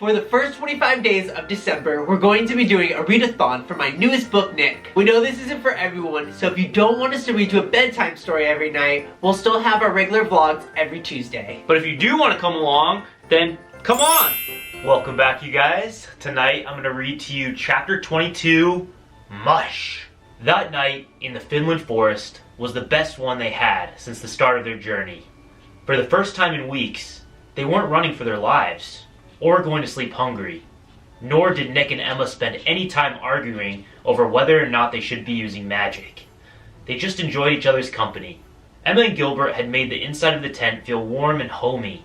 For the first 25 days of December, we're going to be doing a readathon for my newest book, Nick. We know this isn't for everyone, so if you don't want us to read you a bedtime story every night, we'll still have our regular vlogs every Tuesday. But if you do want to come along, then come on! Welcome back, you guys. Tonight, I'm going to read to you chapter 22, Mush. That night in the Finland forest was the best one they had since the start of their journey. For the first time in weeks, they weren't running for their lives, or going to sleep hungry. Nor did Nick and Emma spend any time arguing over whether or not they should be using magic. They just enjoyed each other's company. Emma and Gilbert had made the inside of the tent feel warm and homey.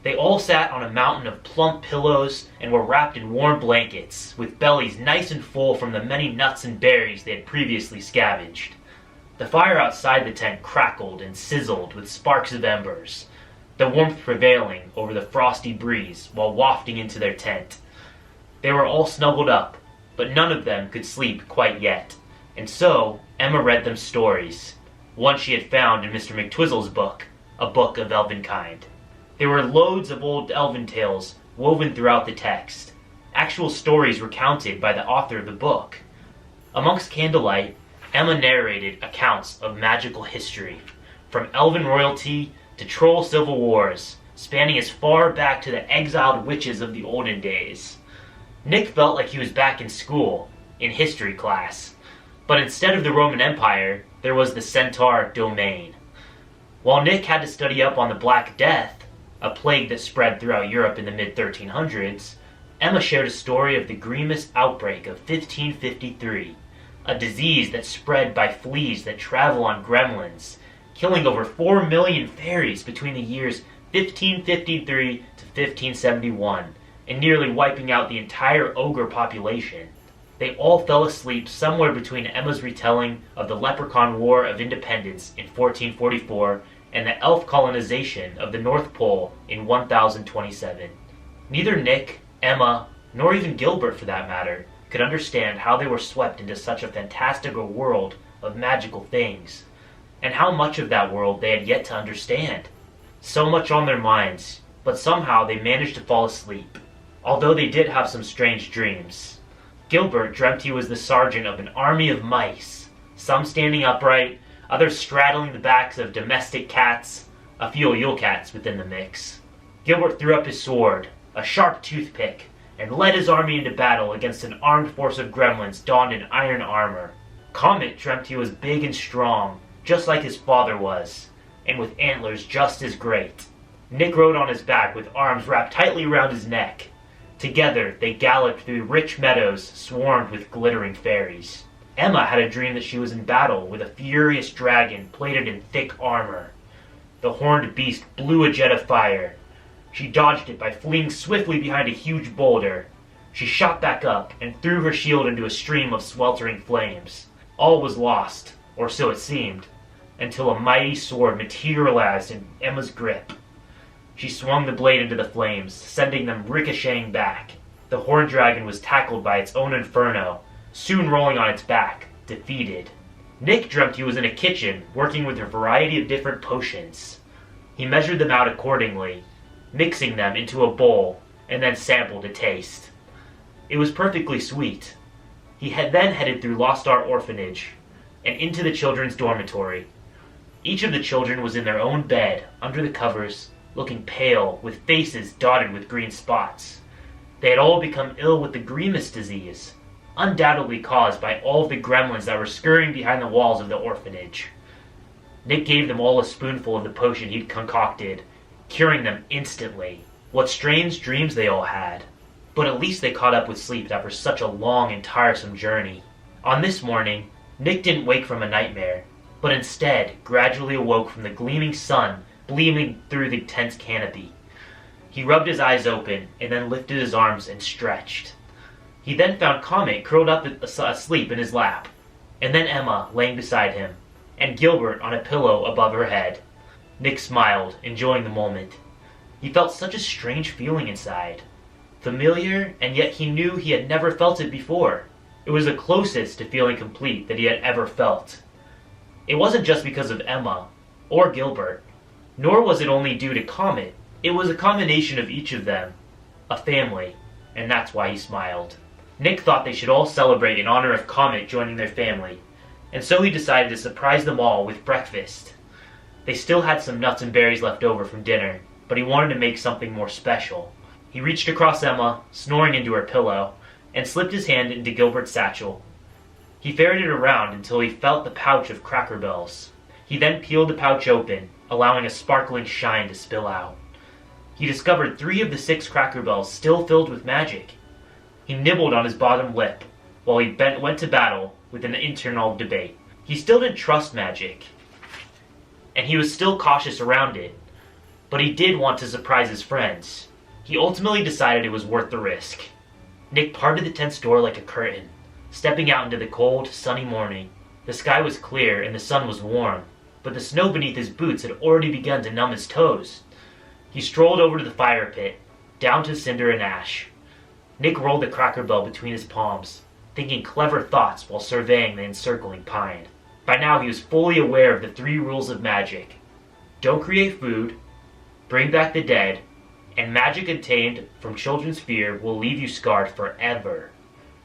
They all sat on a mountain of plump pillows and were wrapped in warm blankets, with bellies nice and full from the many nuts and berries they had previously scavenged. The fire outside the tent crackled and sizzled with sparks of embers, the warmth prevailing over the frosty breeze while wafting into their tent. They were all snuggled up, but none of them could sleep quite yet, and so Emma read them stories, one she had found in Mr. McTwizzle's book, A Book of Elvenkind. There were loads of old elven tales woven throughout the text, actual stories recounted by the author of the book. Amongst candlelight, Emma narrated accounts of magical history, from elven royalty to troll civil wars, spanning as far back to the exiled witches of the olden days. Nick felt like he was back in school, in history class, but instead of the Roman Empire, there was the Centaur domain. While Nick had to study up on the Black Death, a plague that spread throughout Europe in the mid-1300s, Emma shared a story of the Grimus outbreak of 1553, a disease that spread by fleas that travel on gremlins, killing over 4 million fairies between the years 1553 to 1571, and nearly wiping out the entire ogre population. They all fell asleep somewhere between Emma's retelling of the Leprechaun War of Independence in 1444 and the elf colonization of the North Pole in 1027. Neither Nick, Emma, nor even Gilbert for that matter, could understand how they were swept into such a fantastical world of magical things, and how much of that world they had yet to understand. So much on their minds, but somehow they managed to fall asleep, although they did have some strange dreams. Gilbert dreamt he was the sergeant of an army of mice, some standing upright, others straddling the backs of domestic cats, a few Yule cats within the mix. Gilbert threw up his sword, a sharp toothpick, and led his army into battle against an armed force of gremlins donned in iron armor. Comet dreamt he was big and strong, just like his father was, and with antlers just as great. Nick rode on his back with arms wrapped tightly around his neck. Together they galloped through rich meadows swarmed with glittering fairies. Emma had a dream that she was in battle with a furious dragon plated in thick armor. The horned beast blew a jet of fire. She dodged it by fleeing swiftly behind a huge boulder. She shot back up and threw her shield into a stream of sweltering flames. All was lost, or so it seemed, until a mighty sword materialized in Emma's grip. She swung the blade into the flames, sending them ricocheting back. The horned dragon was tackled by its own inferno, soon rolling on its back, defeated. Nick dreamt he was in a kitchen, working with a variety of different potions. He measured them out accordingly, mixing them into a bowl, and then sampled a taste. It was perfectly sweet. He had then headed through Lost Art Orphanage, and into the children's dormitory. Each of the children was in their own bed, under the covers, looking pale, with faces dotted with green spots. They had all become ill with the Grimus disease, undoubtedly caused by all of the gremlins that were scurrying behind the walls of the orphanage. Nick gave them all a spoonful of the potion he'd concocted, curing them instantly. What strange dreams they all had. But at least they caught up with sleep after such a long and tiresome journey. On this morning, Nick didn't wake from a nightmare, but instead gradually awoke from the gleaming sun gleaming through the tent's canopy. He rubbed his eyes open and then lifted his arms and stretched. He then found Comet curled up asleep in his lap, and then Emma laying beside him, and Gilbert on a pillow above her head. Nick smiled, enjoying the moment. He felt such a strange feeling inside. Familiar, and yet he knew he had never felt it before. It was the closest to feeling complete that he had ever felt. It wasn't just because of Emma, or Gilbert, nor was it only due to Comet. It was a combination of each of them. A family. and that's why he smiled. Nick thought they should all celebrate in honor of Comet joining their family, and so he decided to surprise them all with breakfast. They still had some nuts and berries left over from dinner, but he wanted to make something more special. He reached across Emma, snoring into her pillow, and slipped his hand into Gilbert's satchel. He ferreted around until he felt the pouch of Cracker Bells. He then peeled the pouch open, allowing a sparkling shine to spill out. He discovered 3 of the 6 Cracker Bells still filled with magic. He nibbled on his bottom lip, while he went to battle with an internal debate. He still didn't trust magic, and he was still cautious around it, but he did want to surprise his friends. He ultimately decided it was worth the risk. Nick parted the tent's door like a curtain, stepping out into the cold, sunny morning. The sky was clear and the sun was warm, but the snow beneath his boots had already begun to numb his toes. He strolled over to the fire pit, down to cinder and ash. Nick rolled the Cracker Bell between his palms, thinking clever thoughts while surveying the encircling pine. By now he was fully aware of the 3 rules of magic. Don't create food, bring back the dead, and magic obtained from children's fear will leave you scarred forever.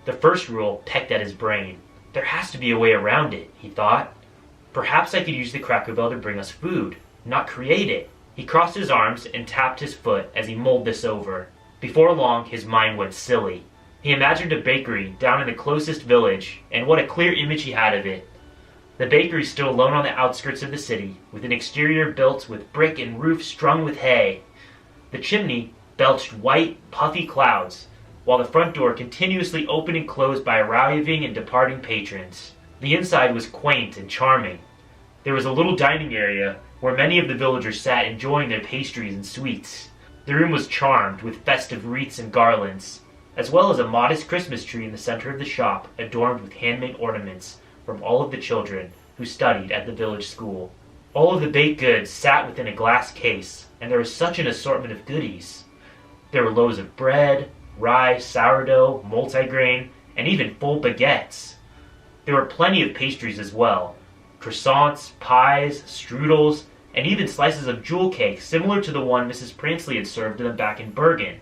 The first rule pecked at his brain. There has to be a way around it, he thought. Perhaps I could use the Cracker Bell to bring us food, not create it. He crossed his arms and tapped his foot as he mulled this over. Before long, his mind went silly. He imagined a bakery down in the closest village, and what a clear image he had of it. The bakery stood alone on the outskirts of the city, with an exterior built with brick and roof strung with hay. The chimney belched white, puffy clouds, while the front door continuously opened and closed by arriving and departing patrons. The inside was quaint and charming. There was a little dining area where many of the villagers sat enjoying their pastries and sweets. The room was charmed with festive wreaths and garlands, as well as a modest Christmas tree in the center of the shop adorned with handmade ornaments from all of the children who studied at the village school. All of the baked goods sat within a glass case, and there was such an assortment of goodies. There were loaves of bread, rye, sourdough, multigrain, and even full baguettes. There were plenty of pastries as well. Croissants, pies, strudels, and even slices of jewel cake similar to the one Mrs. Pransley had served them back in Bergen.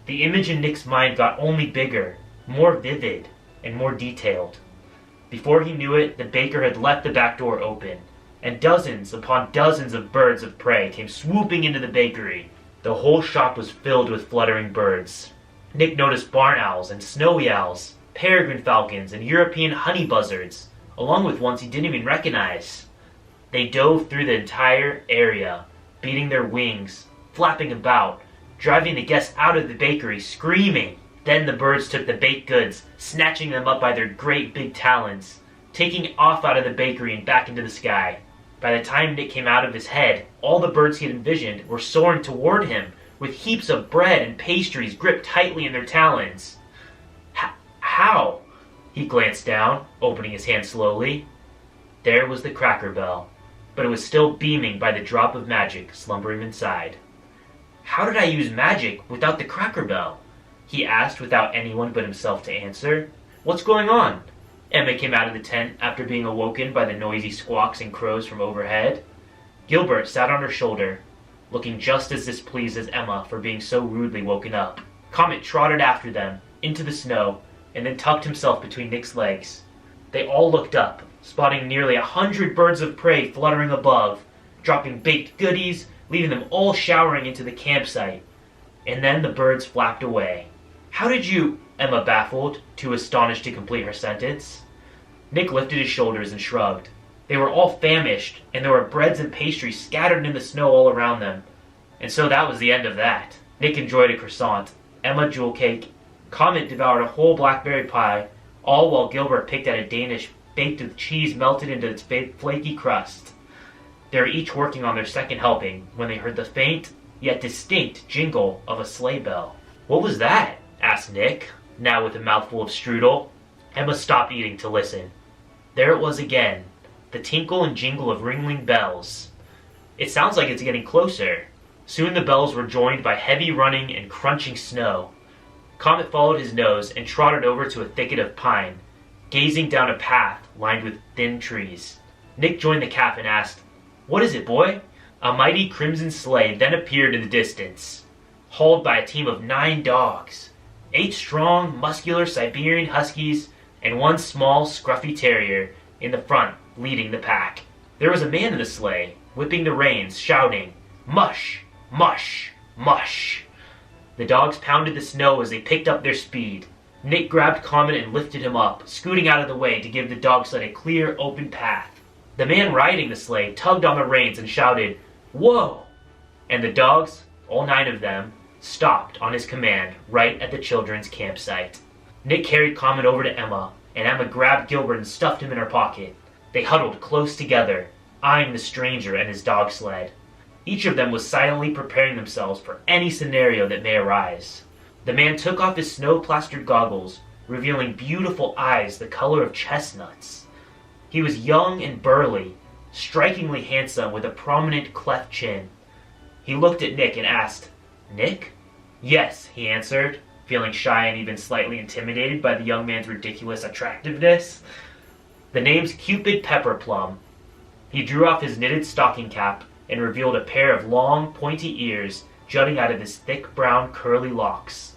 The image in Nick's mind got only bigger, more vivid, and more detailed. Before he knew it, the baker had left the back door open, and dozens upon dozens of birds of prey came swooping into the bakery. The whole shop was filled with fluttering birds. Nick noticed barn owls and snowy owls, peregrine falcons and European honey buzzards, along with ones he didn't even recognize. They dove through the entire area, beating their wings, flapping about, driving the guests out of the bakery, screaming. Then the birds took the baked goods, snatching them up by their great big talons, taking off out of the bakery and back into the sky. By the time Nick came out of his head, all the birds he had envisioned were soaring toward him, with heaps of bread and pastries gripped tightly in their talons. How? He glanced down, opening his hand slowly. There was the Cracker Bell, but it was still beaming by the drop of magic slumbering inside. How did I use magic without the Cracker Bell? He asked without anyone but himself to answer. What's going on? Emma came out of the tent after being awoken by the noisy squawks and crows from overhead. Gilbert sat on her shoulder, looking just as displeased as Emma for being so rudely woken up. Comet trotted after them, into the snow, and then tucked himself between Nick's legs. They all looked up, spotting nearly 100 birds of prey fluttering above, dropping baked goodies, leaving them all showering into the campsite. And then the birds flapped away. How did you... Emma baffled, too astonished to complete her sentence. Nick lifted his shoulders and shrugged. They were all famished, and there were breads and pastries scattered in the snow all around them. And so that was the end of that. Nick enjoyed a croissant, Emma jewel cake, Comet devoured a whole blackberry pie, all while Gilbert picked at a Danish baked with cheese melted into its flaky crust. They were each working on their second helping when they heard the faint, yet distinct jingle of a sleigh bell. What was that? Asked Nick, now with a mouthful of strudel. Emma stopped eating to listen. There it was again, the tinkle and jingle of ringing bells. It sounds like it's getting closer. Soon the bells were joined by heavy running and crunching snow. Comet followed his nose and trotted over to a thicket of pine, gazing down a path lined with thin trees. Nick joined the calf and asked, "What is it, boy?" A mighty crimson sleigh then appeared in the distance, hauled by a team of 9 dogs. 8 strong, muscular Siberian Huskies, and 1 small, scruffy terrier in the front, leading the pack. There was a man in the sleigh, whipping the reins, shouting, "Mush! Mush! Mush!" The dogs pounded the snow as they picked up their speed. Nick grabbed Comet and lifted him up, scooting out of the way to give the dog sled a clear, open path. The man riding the sleigh tugged on the reins and shouted, "Whoa!" And the dogs, all 9 of them, stopped on his command right at the children's campsite. Nick carried Comet over to Emma, and Emma grabbed Gilbert and stuffed him in her pocket. They huddled close together, eyeing the stranger and his dog sled. Each of them was silently preparing themselves for any scenario that may arise. The man took off his snow-plastered goggles, revealing beautiful eyes the color of chestnuts. He was young and burly, strikingly handsome with a prominent cleft chin. He looked at Nick and asked, "Nick?" "Yes," he answered, feeling shy and even slightly intimidated by the young man's ridiculous attractiveness. "The name's Cupid Pepperplum." He drew off his knitted stocking cap and revealed a pair of long, pointy ears jutting out of his thick brown curly locks.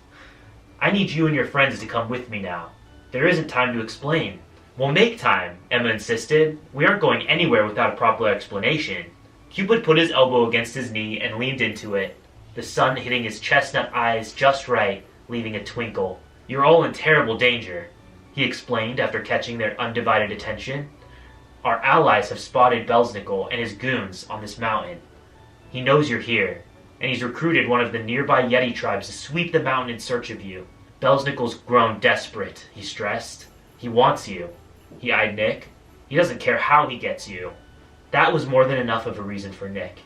"I need you and your friends to come with me now. There isn't time to explain." "We'll make time," Emma insisted. "We aren't going anywhere without a proper explanation." Cupid put his elbow against his knee and leaned into it, the sun hitting his chestnut eyes just right, leaving a twinkle. "You're all in terrible danger," he explained after catching their undivided attention. "Our allies have spotted Belznickel and his goons on this mountain. He knows you're here, and he's recruited one of the nearby Yeti tribes to sweep the mountain in search of you. Belznickel's grown desperate," he stressed. "He wants you." He eyed Nick. "He doesn't care how he gets you." That was more than enough of a reason for Nick.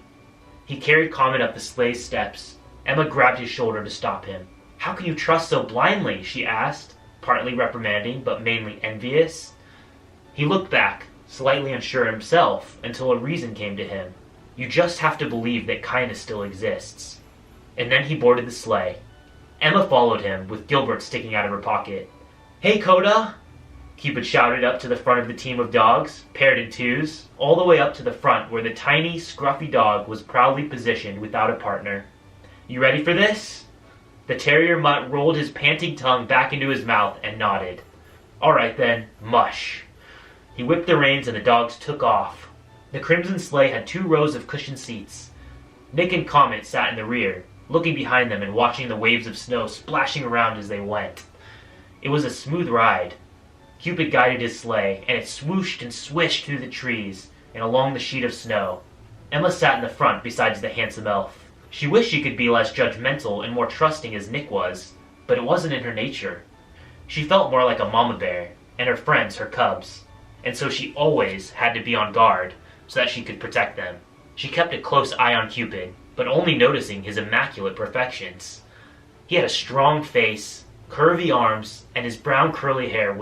He carried Comet up the sleigh's steps. Emma grabbed his shoulder to stop him. "How can you trust so blindly?" she asked, partly reprimanding but mainly envious. He looked back, slightly unsure himself, until a reason came to him. "You just have to believe that kindness still exists." And then he boarded the sleigh. Emma followed him, with Gilbert sticking out of her pocket. "Hey, Coda!" Cupid shouted up to the front of the team of dogs, paired in twos, all the way up to the front where the tiny, scruffy dog was proudly positioned without a partner. "You ready for this?" The terrier mutt rolled his panting tongue back into his mouth and nodded. "All right then, mush." He whipped the reins and the dogs took off. The crimson sleigh had 2 rows of cushioned seats. Nick and Comet sat in the rear, looking behind them and watching the waves of snow splashing around as they went. It was a smooth ride. Cupid guided his sleigh, and it swooshed and swished through the trees and along the sheet of snow. Emma sat in the front beside the handsome elf. She wished she could be less judgmental and more trusting as Nick was, but it wasn't in her nature. She felt more like a mama bear, and her friends her cubs, and so she always had to be on guard so that she could protect them. She kept a close eye on Cupid, but only noticing his immaculate perfections. He had a strong face, curvy arms, and his brown curly hair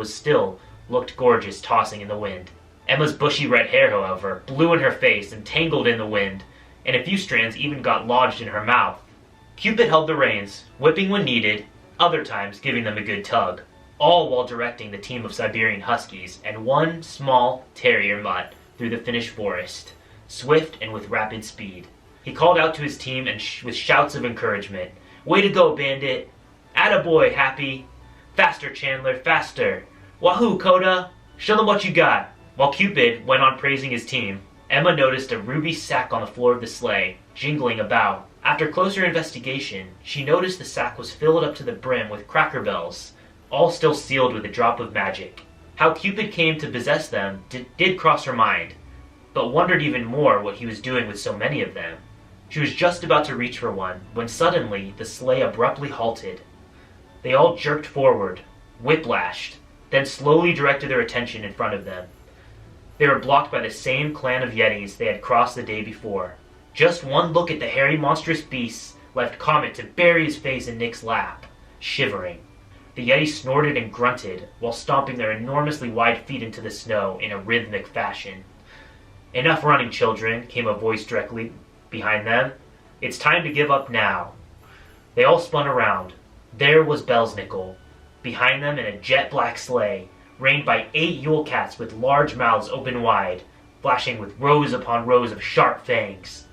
looked gorgeous tossing in the wind. Emma's bushy red hair, however, blew in her face and tangled in the wind, and a few strands even got lodged in her mouth. Cupid held the reins, whipping when needed, other times giving them a good tug, all while directing the team of Siberian Huskies and 1 small terrier mutt through the Finnish forest, swift and with rapid speed. He called out to his team and with shouts of encouragement. "Way to go, Bandit! Attaboy, Happy! Faster, Chandler, faster! Wahoo, Coda! Show them what you got!" While Cupid went on praising his team, Emma noticed a ruby sack on the floor of the sleigh, jingling about. After closer investigation, she noticed the sack was filled up to the brim with cracker bells, all still sealed with a drop of magic. How Cupid came to possess them did cross her mind, but wondered even more what he was doing with so many of them. She was just about to reach for one, when suddenly the sleigh abruptly halted. They all jerked forward, whiplashed, then slowly directed their attention in front of them. They were blocked by the same clan of Yetis they had crossed the day before. Just one look at the hairy, monstrous beasts left Comet to bury his face in Nick's lap, shivering. The Yeti snorted and grunted while stomping their enormously wide feet into the snow in a rhythmic fashion. "Enough running, children," came a voice directly behind them. "It's time to give up now." They all spun around. There was Belznickel, behind them in a jet-black sleigh, reined by 8 Yule cats with large mouths open wide, flashing with rows upon rows of sharp fangs.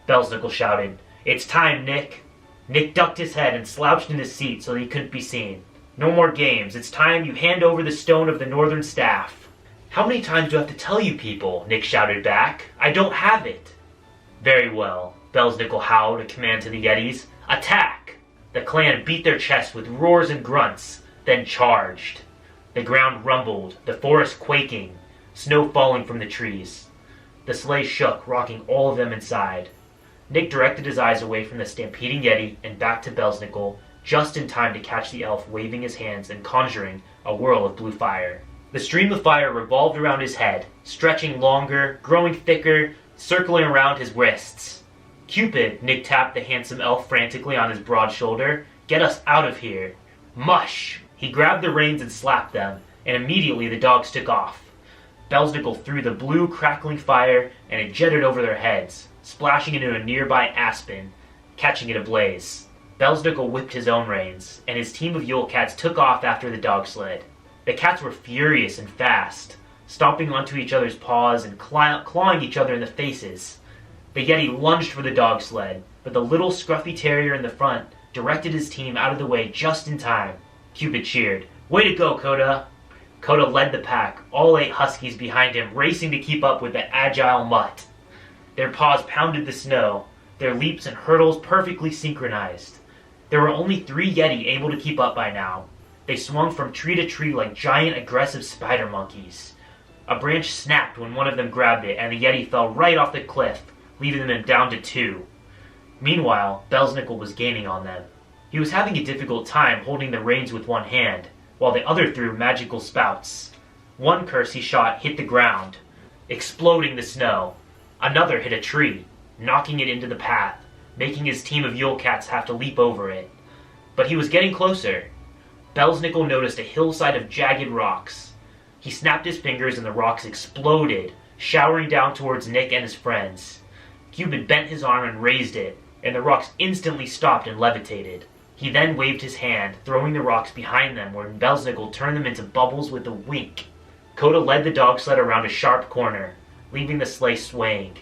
Belznickel shouted, "It's time, Nick!" Nick ducked his head and slouched in his seat so that he couldn't be seen. No more games. It's time you hand over the stone of the northern staff. How many times do I have to tell you people? Nick shouted back. I don't have it. Very well, Belsnickel howled a command to the Yetis. Attack! The clan beat their chests with roars and grunts, then charged. The ground rumbled, the forest quaking, snow falling from the trees. The sleigh shook, rocking all of them inside. Nick directed his eyes away from the stampeding Yeti and back to Belsnickel, just in time to catch the elf waving his hands and conjuring a whirl of blue fire. The stream of fire revolved around his head, stretching longer, growing thicker, circling around his wrists. Cupid, Nick tapped the handsome elf frantically on his broad shoulder. Get us out of here. Mush! He grabbed the reins and slapped them, and immediately the dogs took off. Belsnickel threw the blue, crackling fire, and it jetted over their heads, splashing into a nearby aspen, catching it ablaze. Belsnickel whipped his own reins, and his team of Yule cats took off after the dog sled. The cats were furious and fast, stomping onto each other's paws and clawing each other in the faces. The Yeti lunged for the dog sled, but the little scruffy terrier in the front directed his team out of the way just in time. Cupid cheered. Way to go, Coda! Coda led the pack, all 8 huskies behind him, racing to keep up with the agile mutt. Their paws pounded the snow, their leaps and hurdles perfectly synchronized. There were only 3 Yeti able to keep up by now. They swung from tree to tree like giant aggressive spider monkeys. A branch snapped when one of them grabbed it, and the Yeti fell right off the cliff, leaving them down to 2. Meanwhile, Belsnickel was gaining on them. He was having a difficult time holding the reins with one hand, while the other threw magical spouts. One curse he shot hit the ground, exploding the snow. Another hit a tree, knocking it into the path, making his team of Yule cats have to leap over it. But he was getting closer. Belsnickel noticed a hillside of jagged rocks. He snapped his fingers and the rocks exploded, showering down towards Nick and his friends. Cupid bent his arm and raised it, and the rocks instantly stopped and levitated. He then waved his hand, throwing the rocks behind them where Belsnickel turned them into bubbles with a wink. Coda led the dog sled around a sharp corner, leaving the sleigh swaying.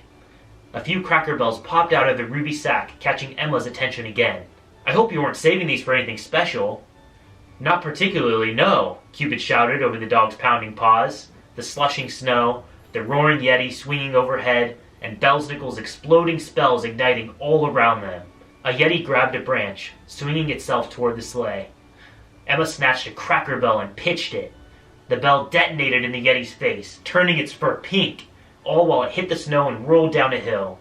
A few Cracker Bells popped out of the ruby sack, catching Emma's attention again. I hope you weren't saving these for anything special. Not particularly, no, Cupid shouted over the dog's pounding paws, the slushing snow, the roaring Yeti swinging overhead, and Belsnickel's exploding spells igniting all around them. A Yeti grabbed a branch, swinging itself toward the sleigh. Emma snatched a Cracker Bell and pitched it. The bell detonated in the Yeti's face, turning its fur pink, all while it hit the snow and rolled down a hill.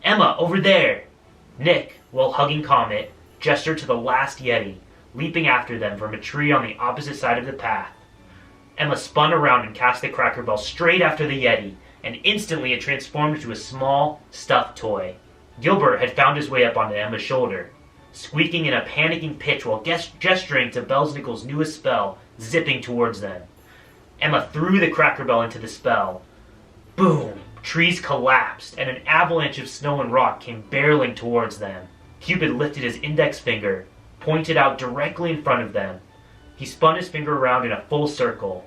Emma, over there! Nick, while hugging Comet, gestured to the last Yeti, leaping after them from a tree on the opposite side of the path. Emma spun around and cast the Cracker Bell straight after the Yeti, and instantly it transformed into a small, stuffed toy. Gilbert had found his way up onto Emma's shoulder, squeaking in a panicking pitch while gesturing to Belsnickel's newest spell, zipping towards them. Emma threw the Cracker Bell into the spell. Boom! Trees collapsed, and an avalanche of snow and rock came barreling towards them. Cupid lifted his index finger, pointed out directly in front of them. He spun his finger around in a full circle.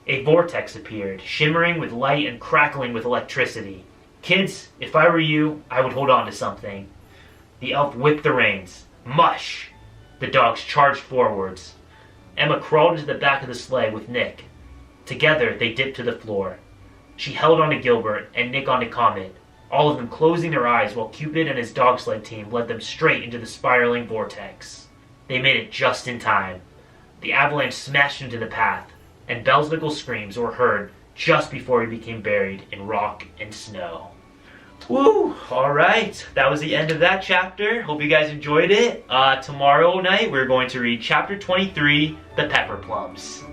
A vortex appeared, shimmering with light and crackling with electricity. Kids, if I were you, I would hold on to something. The elf whipped the reins. Mush! The dogs charged forwards. Emma crawled into the back of the sleigh with Nick. Together, they dipped to the floor. She held onto Gilbert and Nick onto Comet, all of them closing their eyes while Cupid and his dog sled team led them straight into the spiraling vortex. They made it just in time. The avalanche smashed into the path, and Belsnickel's screams were heard just before he became buried in rock and snow. Woo! Alright, that was the end of that chapter. Hope you guys enjoyed it. Tomorrow night we're going to read chapter 23, The Pepper Plums.